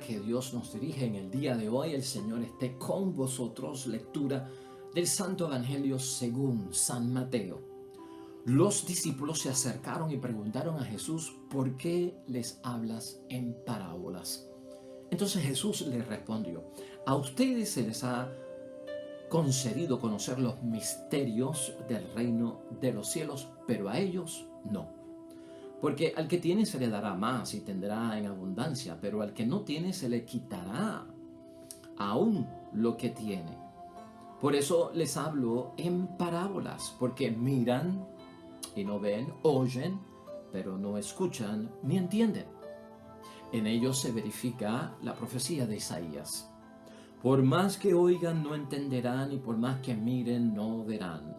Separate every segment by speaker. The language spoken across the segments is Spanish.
Speaker 1: que Dios nos dirige en el día de hoy. El Señor esté con vosotros. Lectura del Santo Evangelio según San Mateo. Los discípulos se acercaron y preguntaron a Jesús: ¿por qué les hablas en parábolas? Entonces Jesús les respondió: a ustedes se les ha concedido conocer los misterios del reino de los cielos, pero a ellos no. Porque al que tiene se le dará más y tendrá en abundancia, pero al que no tiene se le quitará aún lo que tiene. Por eso les hablo en parábolas, porque miran y no ven, oyen, pero no escuchan ni entienden. En ellos se verifica la profecía de Isaías: por más que oigan no entenderán, y por más que miren no verán.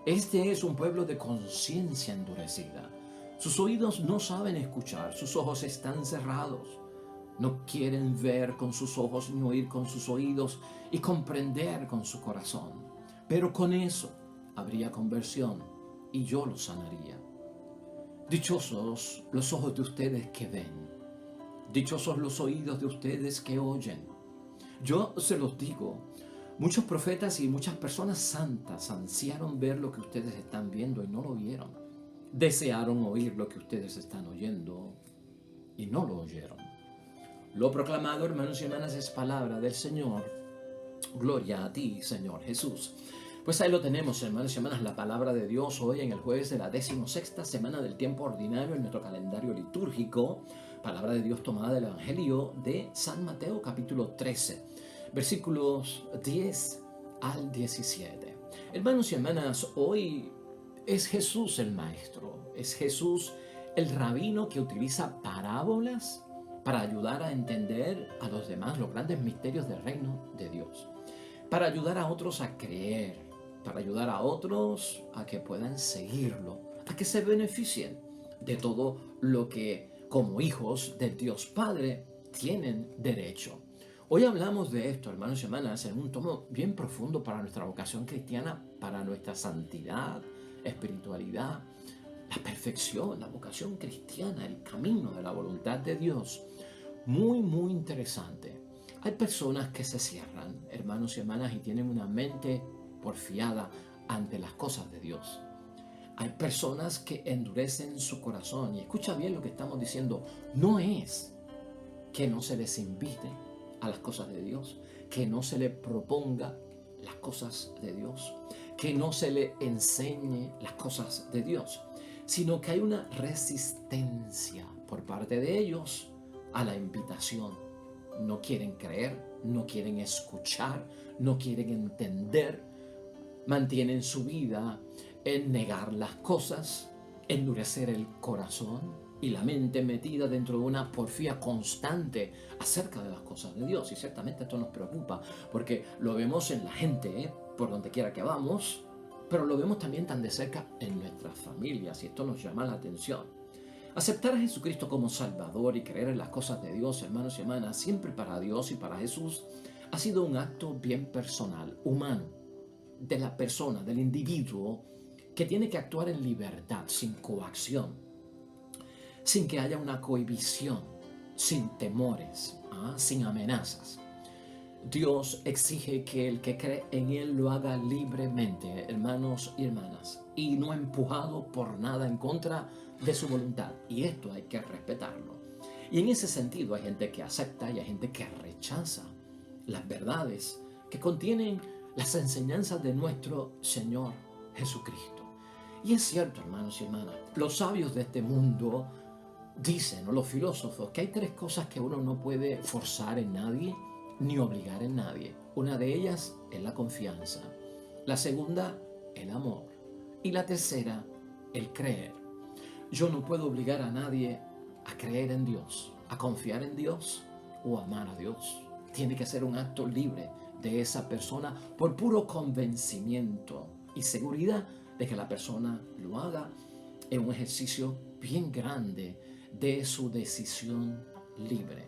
Speaker 1: Este es un pueblo de conciencia endurecida. Sus oídos no saben escuchar, sus ojos están cerrados. No quieren ver con sus ojos ni oír con sus oídos y comprender con su corazón. Pero con eso habría conversión y yo los sanaría. Dichosos los ojos de ustedes que ven, dichosos los oídos de ustedes que oyen. Yo se los digo, muchos profetas y muchas personas santas ansiaron ver lo que ustedes están viendo y no lo vieron. Desearon oír lo que ustedes están oyendo y no lo oyeron. Lo proclamado, hermanos y hermanas, es palabra del Señor. Gloria a ti, Señor Jesús. Pues ahí lo tenemos, hermanos y hermanas, la palabra de Dios hoy en el jueves de la 16ª semana del tiempo ordinario en nuestro calendario litúrgico. Palabra de Dios tomada del Evangelio de San Mateo, capítulo 13, versículos 10 al 17. Hermanos y hermanas, hoy es Jesús el Maestro, es Jesús el rabino que utiliza parábolas para ayudar a entender a los demás los grandes misterios del reino de Dios, para ayudar a otros a creer, para ayudar a otros a que puedan seguirlo, a que se beneficien de todo lo que como hijos del Dios Padre tienen derecho. Hoy hablamos de esto, hermanos y hermanas, en un tono bien profundo para nuestra vocación cristiana, para nuestra santidad, espiritualidad, la perfección, la vocación cristiana, el camino de la voluntad de Dios. Muy, muy interesante. Hay personas que se cierran, hermanos y hermanas, y tienen una mente porfiada ante las cosas de Dios. Hay personas que endurecen su corazón. Y escucha bien lo que estamos diciendo. No es que no se les invite a las cosas de Dios, que no se les proponga las cosas de Dios, que no se les enseñe las cosas de Dios, sino que hay una resistencia por parte de ellos a la invitación. No quieren creer, no quieren escuchar, no quieren entender. Mantienen su vida en negar las cosas, endurecer el corazón y la mente metida dentro de una porfía constante acerca de las cosas de Dios. Y ciertamente esto nos preocupa porque lo vemos en la gente, por donde quiera que vamos, pero lo vemos también tan de cerca en nuestras familias, y esto nos llama la atención. Aceptar a Jesucristo como Salvador y creer en las cosas de Dios, hermanos y hermanas, siempre para Dios y para Jesús, ha sido un acto bien personal, humano, de la persona, del individuo, que tiene que actuar en libertad, sin coacción, sin que haya una cohibición, sin temores, sin amenazas. Dios exige que el que cree en Él lo haga libremente, hermanos y hermanas, y no empujado por nada en contra de su voluntad. Y esto hay que respetarlo. Y en ese sentido hay gente que acepta y hay gente que rechaza las verdades que contienen las enseñanzas de nuestro Señor Jesucristo. Y es cierto, hermanos y hermanas, los sabios de este mundo dicen, o los filósofos, que hay tres cosas que uno no puede forzar en nadie ni obligar en nadie. Una de ellas es la confianza, la segunda, el amor, y la tercera, el creer. Yo no puedo obligar a nadie a creer en Dios, a confiar en Dios o amar a Dios. Tiene que ser un acto libre de esa persona por puro convencimiento y seguridad de que la persona lo haga en un ejercicio bien grande de su decisión libre.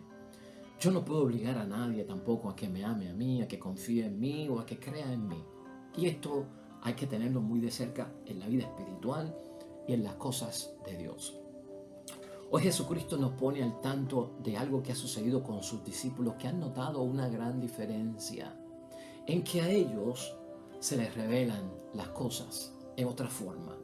Speaker 1: Yo no puedo obligar a nadie tampoco a que me ame a mí, a que confíe en mí o a que crea en mí. Y esto hay que tenerlo muy de cerca en la vida espiritual y en las cosas de Dios. Hoy Jesucristo nos pone al tanto de algo que ha sucedido con sus discípulos, que han notado una gran diferencia en que a ellos se les revelan las cosas en otra forma.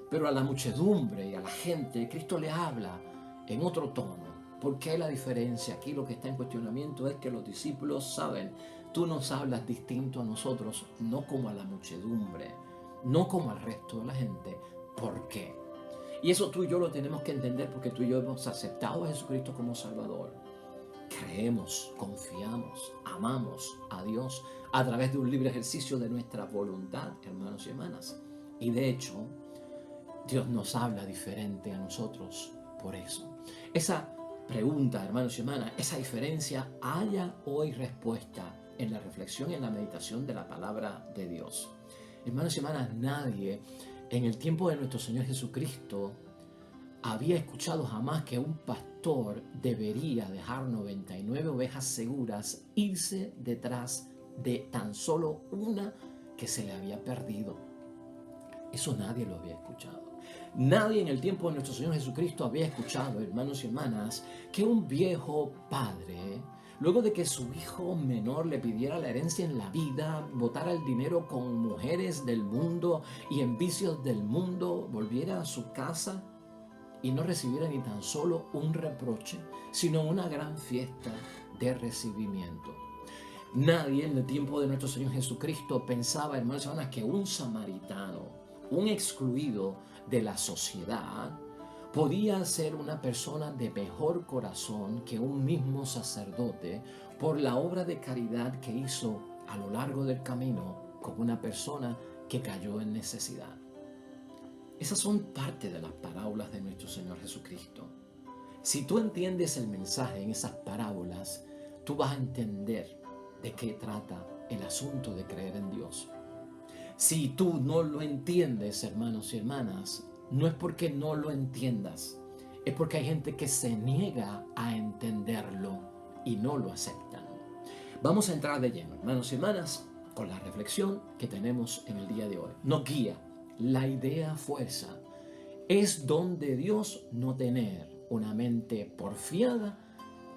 Speaker 1: Pero a la muchedumbre y a la gente, Cristo le habla en otro tono. ¿Por qué la diferencia? Aquí lo que está en cuestionamiento es que los discípulos saben, tú nos hablas distinto a nosotros, no como a la muchedumbre, no como al resto de la gente. ¿Por qué? Y eso tú y yo lo tenemos que entender porque tú y yo hemos aceptado a Jesucristo como Salvador. Creemos, confiamos, amamos a Dios a través de un libre ejercicio de nuestra voluntad, hermanos y hermanas. Y de hecho, Dios nos habla diferente a nosotros por eso. Esa pregunta, hermanos y hermanas, esa diferencia, haya hoy respuesta en la reflexión y en la meditación de la palabra de Dios. Hermanos y hermanas, nadie en el tiempo de nuestro Señor Jesucristo había escuchado jamás que un pastor debería dejar 99 ovejas seguras, irse detrás de tan solo una que se le había perdido. Eso nadie lo había escuchado. Nadie en el tiempo de nuestro Señor Jesucristo había escuchado, hermanos y hermanas, que un viejo padre, luego de que su hijo menor le pidiera la herencia en la vida, botara el dinero con mujeres del mundo y en vicios del mundo, volviera a su casa y no recibiera ni tan solo un reproche, sino una gran fiesta de recibimiento. Nadie en el tiempo de nuestro Señor Jesucristo pensaba, hermanos y hermanas, que un samaritano, un excluido de la sociedad, podía ser una persona de mejor corazón que un mismo sacerdote por la obra de caridad que hizo a lo largo del camino con una persona que cayó en necesidad. Esas son parte de las parábolas de nuestro Señor Jesucristo. Si tú entiendes el mensaje en esas parábolas, tú vas a entender de qué trata el asunto de creer en Dios. Si tú no lo entiendes, hermanos y hermanas, no es porque no lo entiendas, es porque hay gente que se niega a entenderlo y no lo aceptan. Vamos a entrar de lleno, hermanos y hermanas, con la reflexión que tenemos en el día de hoy. Nos guía la idea fuerza. Es don de Dios no tener una mente porfiada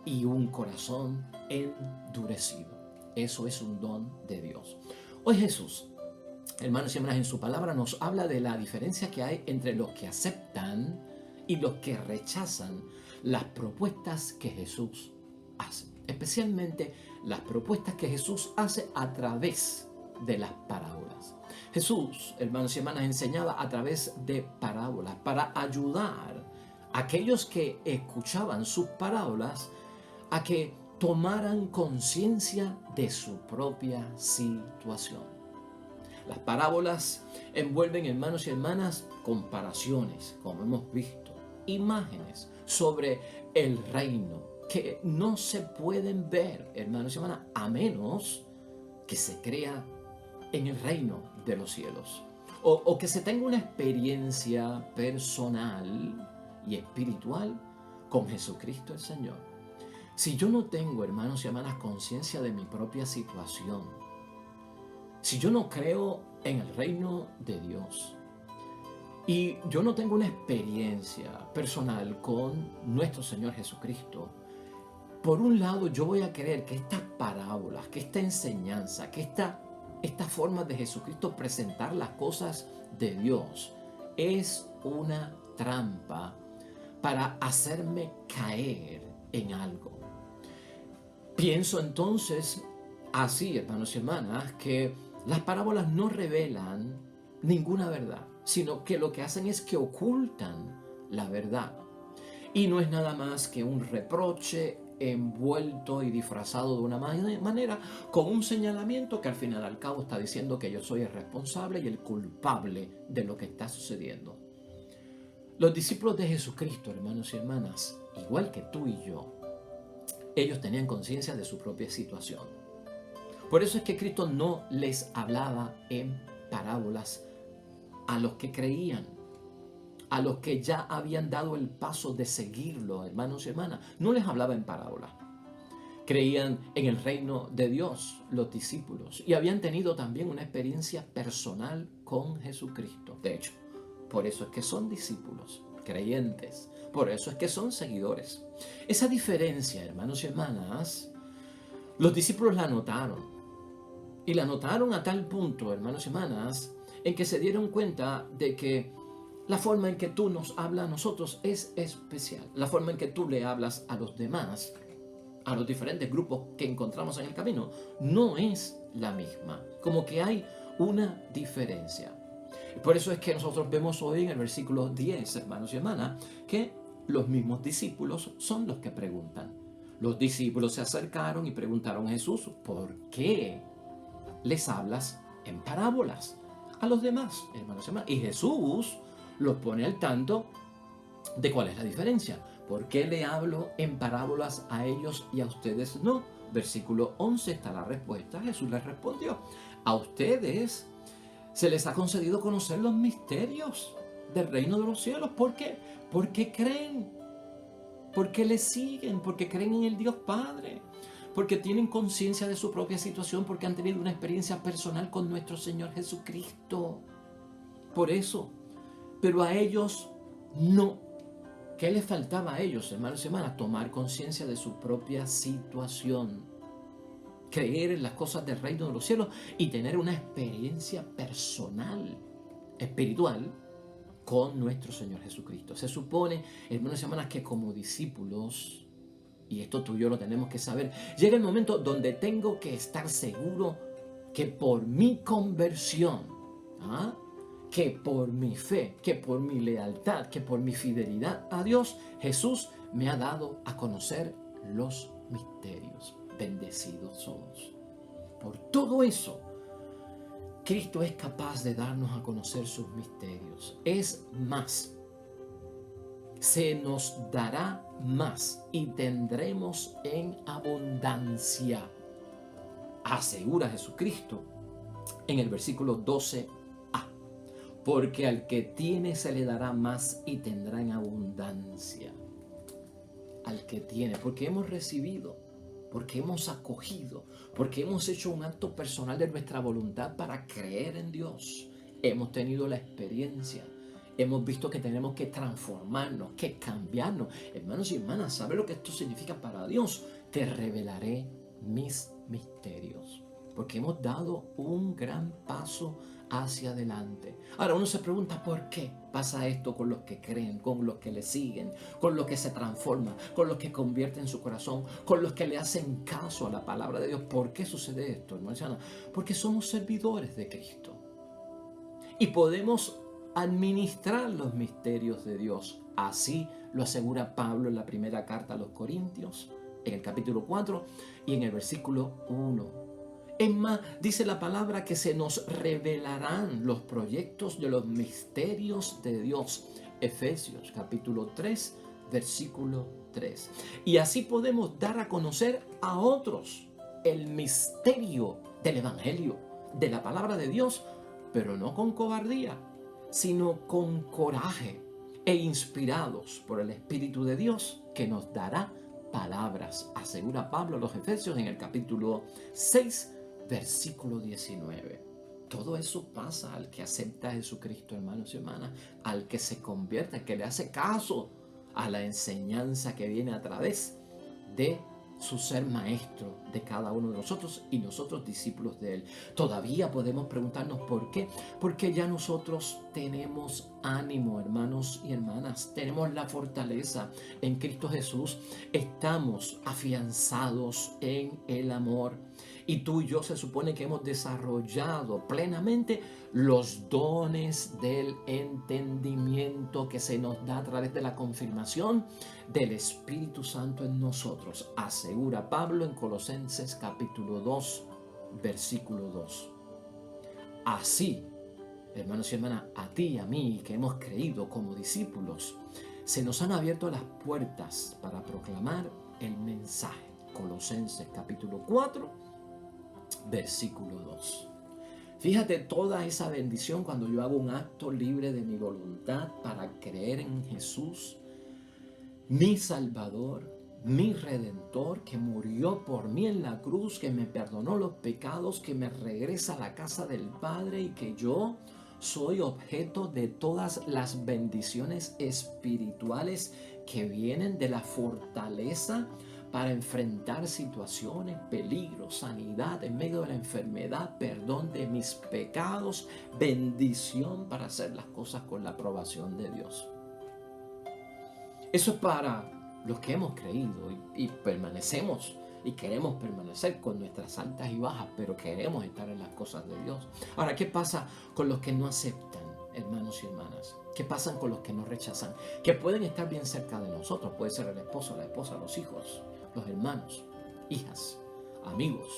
Speaker 1: y un corazón endurecido. Eso es un don de Dios. Hoy Jesús, hermanos y hermanas, en su palabra nos habla de la diferencia que hay entre los que aceptan y los que rechazan las propuestas que Jesús hace. Especialmente las propuestas que Jesús hace a través de las parábolas. Jesús, hermanos y hermanas, enseñaba a través de parábolas para ayudar a aquellos que escuchaban sus parábolas a que tomaran conciencia de su propia situación. Las parábolas envuelven, hermanos y hermanas, comparaciones, como hemos visto, imágenes sobre el reino que no se pueden ver, hermanos y hermanas, a menos que se crea en el reino de los cielos o que se tenga una experiencia personal y espiritual con Jesucristo el Señor. Si yo no tengo, hermanos y hermanas, conciencia de mi propia situación, si yo no creo en el reino de Dios y yo no tengo una experiencia personal con nuestro Señor Jesucristo, por un lado yo voy a creer que estas parábolas, que esta enseñanza, que esta forma de Jesucristo presentar las cosas de Dios es una trampa para hacerme caer en algo. Pienso entonces así, hermanos y hermanas, que las parábolas no revelan ninguna verdad, sino que lo que hacen es que ocultan la verdad. Y no es nada más que un reproche envuelto y disfrazado de una manera con un señalamiento que al final al cabo está diciendo que yo soy el responsable y el culpable de lo que está sucediendo. Los discípulos de Jesucristo, hermanos y hermanas, igual que tú y yo, ellos tenían conciencia de su propia situación. Por eso es que Cristo no les hablaba en parábolas a los que creían, a los que ya habían dado el paso de seguirlo, hermanos y hermanas. No les hablaba en parábolas. Creían en el reino de Dios, los discípulos, y habían tenido también una experiencia personal con Jesucristo. De hecho, por eso es que son discípulos. creyentes. Por eso es que son seguidores. Esa diferencia, hermanos y hermanas, los discípulos la notaron. Y la notaron a tal punto, hermanos y hermanas, en que se dieron cuenta de que la forma en que tú nos hablas a nosotros es especial. La forma en que tú le hablas a los demás, a los diferentes grupos que encontramos en el camino, no es la misma. Como que hay una diferencia. Por eso es que nosotros vemos hoy en el versículo 10, hermanos y hermanas, que los mismos discípulos son los que preguntan. Los discípulos se acercaron y preguntaron a Jesús, ¿por qué les hablas en parábolas a los demás, hermanos y hermanas? Y Jesús los pone al tanto de cuál es la diferencia. ¿Por qué le hablo en parábolas a ellos y a ustedes no? Versículo 11 está la respuesta. Jesús les respondió, a ustedes se les ha concedido conocer los misterios del reino de los cielos. ¿Por qué? Porque creen, porque le siguen, porque creen en el Dios Padre, porque tienen conciencia de su propia situación, porque han tenido una experiencia personal con nuestro Señor Jesucristo. Por eso, pero a ellos no. ¿Qué les faltaba a ellos, hermanos y hermanas? Tomar conciencia de su propia situación, creer en las cosas del reino de los cielos y tener una experiencia personal, espiritual, con nuestro Señor Jesucristo. Se supone, hermanos y hermanas, que como discípulos, y esto tú y yo lo tenemos que saber, llega el momento donde tengo que estar seguro que por mi conversión, que por mi fe, que por mi lealtad, que por mi fidelidad a Dios, Jesús me ha dado a conocer los misterios. Bendecidos somos. Por todo eso, Cristo es capaz de darnos a conocer sus misterios. Es más, se nos dará más y tendremos en abundancia. Asegura Jesucristo en el versículo 12. Porque al que tiene se le dará más y tendrá en abundancia. Al que tiene, porque hemos recibido, porque hemos acogido, porque hemos hecho un acto personal de nuestra voluntad para creer en Dios. Hemos tenido la experiencia, hemos visto que tenemos que transformarnos, que cambiarnos. Hermanos y hermanas, ¿sabe lo que esto significa para Dios? Te revelaré mis misterios, porque hemos dado un gran paso hacia adelante. Ahora uno se pregunta por qué pasa esto con los que creen, con los que le siguen, con los que se transforman, con los que convierten su corazón, con los que le hacen caso a la palabra de Dios. ¿Por qué sucede esto, hermanos? Porque somos servidores de Cristo y podemos administrar los misterios de Dios. Así lo asegura Pablo en la primera carta a los Corintios, en el capítulo 4 y en el versículo 1. Es más, dice la palabra que se nos revelarán los proyectos de los misterios de Dios. Efesios capítulo 3, versículo 3. Y así podemos dar a conocer a otros el misterio del Evangelio, de la palabra de Dios, pero no con cobardía, sino con coraje e inspirados por el Espíritu de Dios que nos dará palabras, asegura Pablo a los Efesios en el capítulo 6, versículo 19. Todo eso pasa al que acepta a Jesucristo, hermanos y hermanas, al que se convierte, al que le hace caso a la enseñanza que viene a través de su ser maestro de cada uno de nosotros y nosotros discípulos de él. Todavía podemos preguntarnos por qué. Porque ya nosotros tenemos ánimo, hermanos y hermanas. Tenemos la fortaleza en Cristo Jesús. Estamos afianzados en el amor. Y tú y yo se supone que hemos desarrollado plenamente los dones del entendimiento que se nos da a través de la confirmación del Espíritu Santo en nosotros, asegura Pablo en Colosenses capítulo 2, versículo 2. Así, hermanos y hermanas, a ti y a mí que hemos creído como discípulos, se nos han abierto las puertas para proclamar el mensaje. Colosenses capítulo 4, versículo 2. Fíjate toda esa bendición cuando yo hago un acto libre de mi voluntad para creer en Jesús, mi Salvador, mi Redentor, que murió por mí en la cruz, que me perdonó los pecados, que me regresa a la casa del Padre y que yo soy objeto de todas las bendiciones espirituales que vienen de la fortaleza para enfrentar situaciones, peligros, sanidad en medio de la enfermedad, perdón de mis pecados, bendición para hacer las cosas con la aprobación de Dios. Eso es para los que hemos creído y permanecemos y queremos permanecer con nuestras altas y bajas, pero queremos estar en las cosas de Dios. Ahora, ¿qué pasa con los que no aceptan, hermanos y hermanas? ¿Qué pasa con los que nos rechazan? Que pueden estar bien cerca de nosotros, puede ser el esposo, la esposa, los hijos, los hermanos, hijas, amigos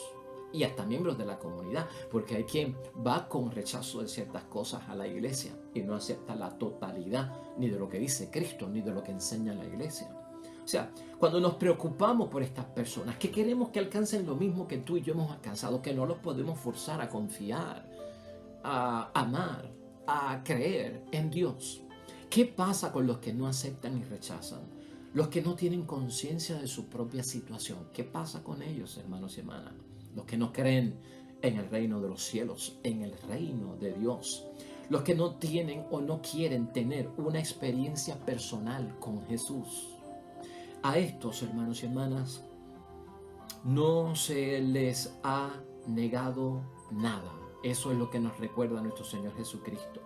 Speaker 1: y hasta miembros de la comunidad, porque hay quien va con rechazo de ciertas cosas a la iglesia y no acepta la totalidad ni de lo que dice Cristo ni de lo que enseña la iglesia. O sea, cuando nos preocupamos por estas personas, que queremos que alcancen lo mismo que tú y yo hemos alcanzado, que no los podemos forzar a confiar, a amar, a creer en Dios. ¿Qué pasa con los que no aceptan y rechazan? Los que no tienen conciencia de su propia situación. ¿Qué pasa con ellos, hermanos y hermanas? Los que no creen en el reino de los cielos, en el reino de Dios. Los que no tienen o no quieren tener una experiencia personal con Jesús. A estos, hermanos y hermanas, no se les ha negado nada. Eso es lo que nos recuerda nuestro Señor Jesucristo.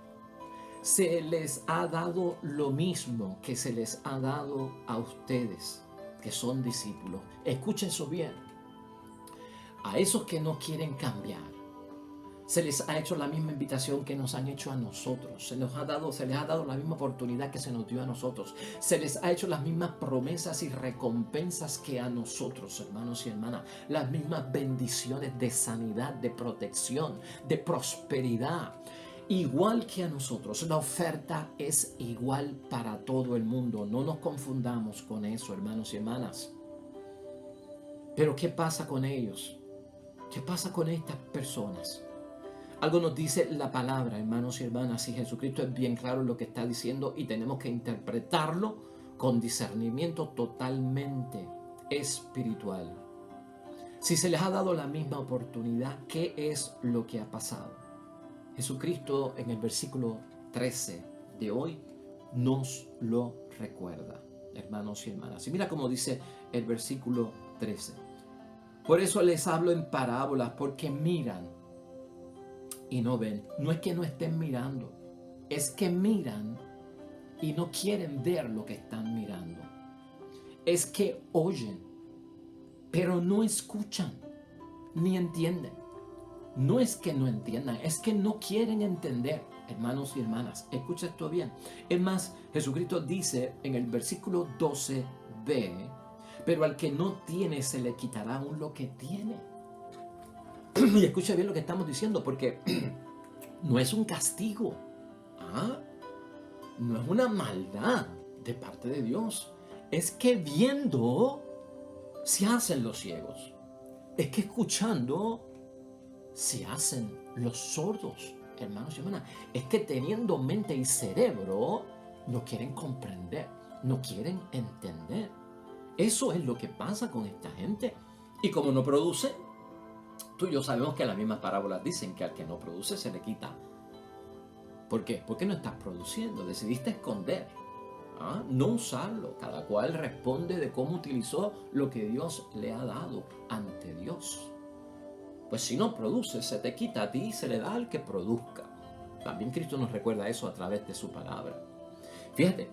Speaker 1: Se les ha dado lo mismo que se les ha dado a ustedes, que son discípulos. Escuchen eso bien. A esos que no quieren cambiar, se les ha hecho la misma invitación que nos han hecho a nosotros. Se les ha dado la misma oportunidad que se nos dio a nosotros. Se les ha hecho las mismas promesas y recompensas que a nosotros, hermanos y hermanas. Las mismas bendiciones de sanidad, de protección, de prosperidad. Igual que a nosotros, la oferta es igual para todo el mundo. No nos confundamos con eso, hermanos y hermanas. Pero ¿qué pasa con ellos? ¿Qué pasa con estas personas? Algo nos dice la palabra, hermanos y hermanas, y Jesucristo es bien claro en lo que está diciendo y tenemos que interpretarlo con discernimiento totalmente espiritual. Si se les ha dado la misma oportunidad, ¿qué es lo que ha pasado? Jesucristo en el versículo 13 de hoy nos lo recuerda, hermanos y hermanas. Y mira cómo dice el versículo 13. Por eso les hablo en parábolas, porque miran y no ven. No es que no estén mirando, es que miran y no quieren ver lo que están mirando. Es que oyen, pero no escuchan ni entienden. No es que no entiendan, es que no quieren entender, hermanos y hermanas. Escucha esto bien. Es más, Jesucristo dice en el versículo 12b, pero al que no tiene se le quitará aún lo que tiene. Y escucha bien lo que estamos diciendo, porque no es un castigo, no es una maldad de parte de Dios. Es que viendo se hacen los ciegos. Es que escuchando se hacen los sordos, hermanos y hermanas. Es que teniendo mente y cerebro no quieren comprender, no quieren entender. Eso es lo que pasa con esta gente. Y como no produce, tú y yo sabemos que las mismas parábolas dicen que al que no produce se le quita. ¿Por qué? Porque no estás produciendo, decidiste esconder, no usarlo. Cada cual responde de cómo utilizó lo que Dios le ha dado ante Dios. Pues si no produces, se te quita a ti y se le da al que produzca. También Cristo nos recuerda eso a través de su palabra. Fíjate,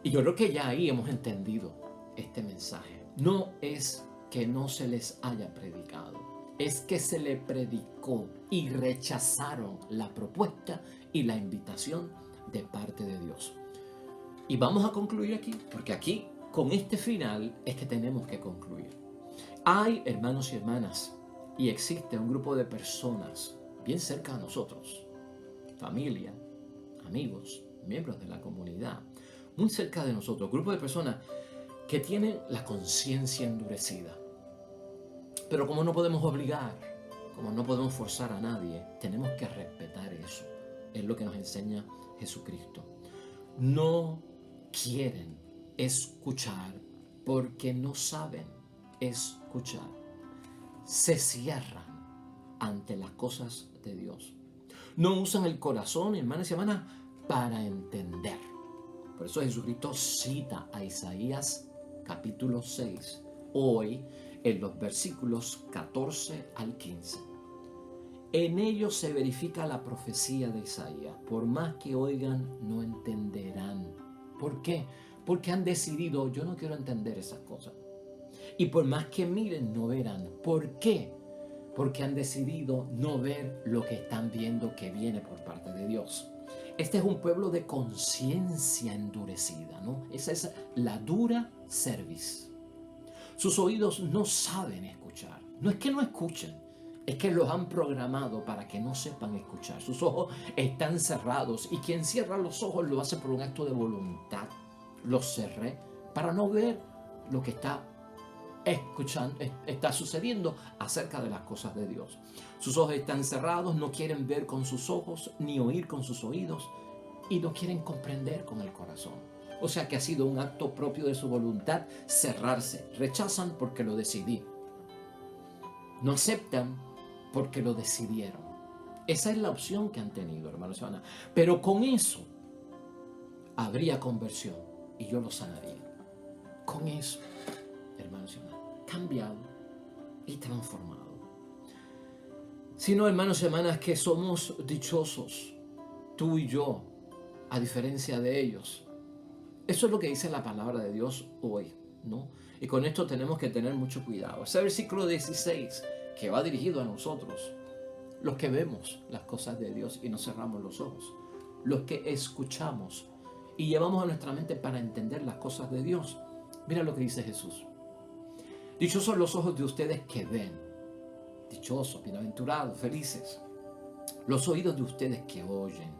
Speaker 1: y yo creo que ya ahí hemos entendido este mensaje. No es que no se les haya predicado, es que se le predicó y rechazaron la propuesta y la invitación de parte de Dios. Y vamos a concluir aquí, porque aquí, con este final, es que tenemos que concluir. Hay, hermanos y hermanas, y existe un grupo de personas bien cerca de nosotros, familia, amigos, miembros de la comunidad, muy cerca de nosotros, grupo de personas que tienen la conciencia endurecida. Pero como no podemos obligar, como no podemos forzar a nadie, tenemos que respetar eso. Es lo que nos enseña Jesucristo. No quieren escuchar porque no saben escuchar. Se cierran ante las cosas de Dios. No usan el corazón, hermanos y hermanas, para entender. Por eso Jesucristo cita a Isaías capítulo 6, hoy en los versículos 14 al 15. En ellos se verifica la profecía de Isaías. Por más que oigan, no entenderán. ¿Por qué? Porque han decidido, yo no quiero entender esas cosas. Y por más que miren, no verán. ¿Por qué? Porque han decidido no ver lo que están viendo que viene por parte de Dios. Este es un pueblo de conciencia endurecida, ¿no? Esa es la dura cerviz. Sus oídos no saben escuchar. No es que no escuchen, es que los han programado para que no sepan escuchar. Sus ojos están cerrados y quien cierra los ojos lo hace por un acto de voluntad. Los cerré para no ver lo que está sucediendo acerca de las cosas de Dios. Sus ojos están cerrados, no quieren ver con sus ojos ni oír con sus oídos y no quieren comprender con el corazón. O sea que ha sido un acto propio de su voluntad cerrarse. Rechazan porque lo decidí. No aceptan porque lo decidieron. Esa es la opción que han tenido, hermanos y hermanas. Pero con eso habría conversión y yo lo sanaría. Con eso, hermanos y hermanas, cambiado y transformado. Sino, hermanos y hermanas, que somos dichosos, tú y yo, a diferencia de ellos. Eso es lo que dice la palabra de Dios hoy, ¿no? Y con esto tenemos que tener mucho cuidado. Ese versículo 16 que va dirigido a nosotros, los que vemos las cosas de Dios y no cerramos los ojos, los que escuchamos y llevamos a nuestra mente para entender las cosas de Dios. Mira lo que dice Jesús. Dichosos los ojos de ustedes que ven. Dichosos, bienaventurados, felices. Los oídos de ustedes que oyen.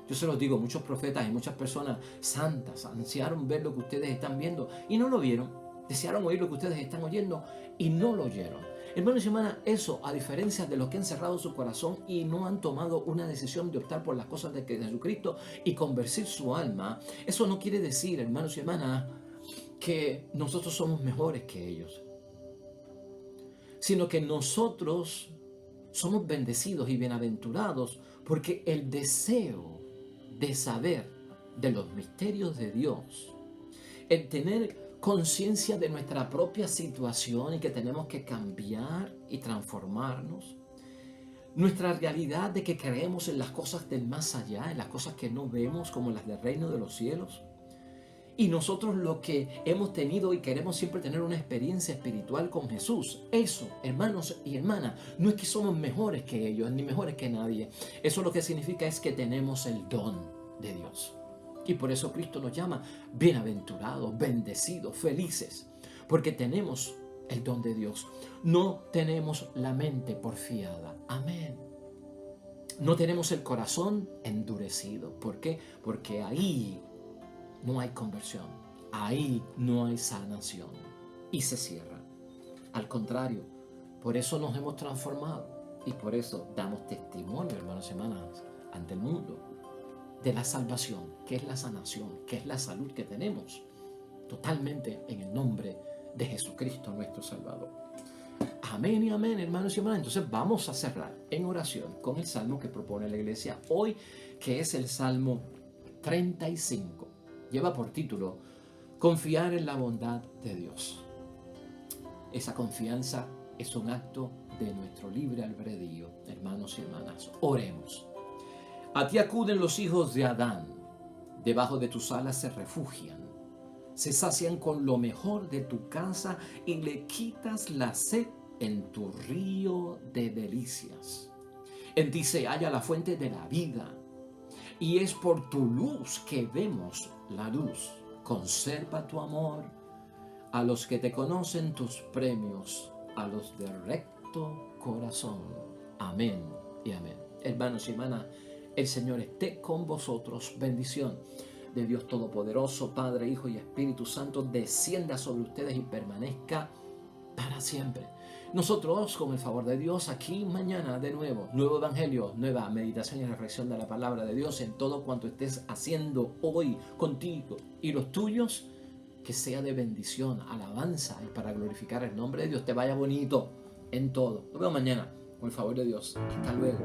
Speaker 1: Yo se los digo, muchos profetas y muchas personas santas ansiaron ver lo que ustedes están viendo y no lo vieron. Desearon oír lo que ustedes están oyendo y no lo oyeron. Hermanos y hermanas, eso, a diferencia de los que han cerrado su corazón y no han tomado una decisión de optar por las cosas de Jesucristo y convertir su alma, eso no quiere decir, hermanos y hermanas, que nosotros somos mejores que ellos, sino que nosotros somos bendecidos y bienaventurados porque el deseo de saber de los misterios de Dios, el tener conciencia de nuestra propia situación y que tenemos que cambiar y transformarnos, nuestra realidad de que creemos en las cosas del más allá, en las cosas que no vemos como las del reino de los cielos, y nosotros lo que hemos tenido y queremos siempre tener una experiencia espiritual con Jesús. Eso, hermanos y hermanas, no es que somos mejores que ellos, ni mejores que nadie. Eso lo que significa es que tenemos el don de Dios. Y por eso Cristo nos llama bienaventurados, bendecidos, felices. Porque tenemos el don de Dios. No tenemos la mente porfiada. Amén. No tenemos el corazón endurecido. ¿Por qué? Porque ahí no hay conversión, ahí no hay sanación y se cierra. Al contrario, por eso nos hemos transformado y por eso damos testimonio, hermanos y hermanas, ante el mundo de la salvación, que es la sanación, que es la salud que tenemos totalmente en el nombre de Jesucristo nuestro Salvador. Amén y amén, hermanos y hermanas. Entonces vamos a cerrar en oración con el salmo que propone la iglesia hoy, que es el Salmo 35. Lleva por título Confiar en la bondad de Dios. Esa confianza es un acto de nuestro libre albedrío, hermanos y hermanas. Oremos. A ti acuden los hijos de Adán, debajo de tus alas se refugian, se sacian con lo mejor de tu casa y le quitas la sed en tu río de delicias. En ti se halla la fuente de la vida, y es por tu luz que vemos la luz. Conserva tu amor a los que te conocen, tus premios a los de recto corazón. Amén y amén. Hermanos y hermanas, el Señor esté con vosotros. Bendición de Dios Todopoderoso, Padre, Hijo y Espíritu Santo, descienda sobre ustedes y permanezca para siempre. Nosotros, con el favor de Dios, aquí mañana de nuevo, nuevo evangelio, nueva meditación y reflexión de la palabra de Dios en todo cuanto estés haciendo hoy contigo y los tuyos, que sea de bendición, alabanza y para glorificar el nombre de Dios. Te vaya bonito en todo. Nos vemos mañana, con el favor de Dios. Hasta luego.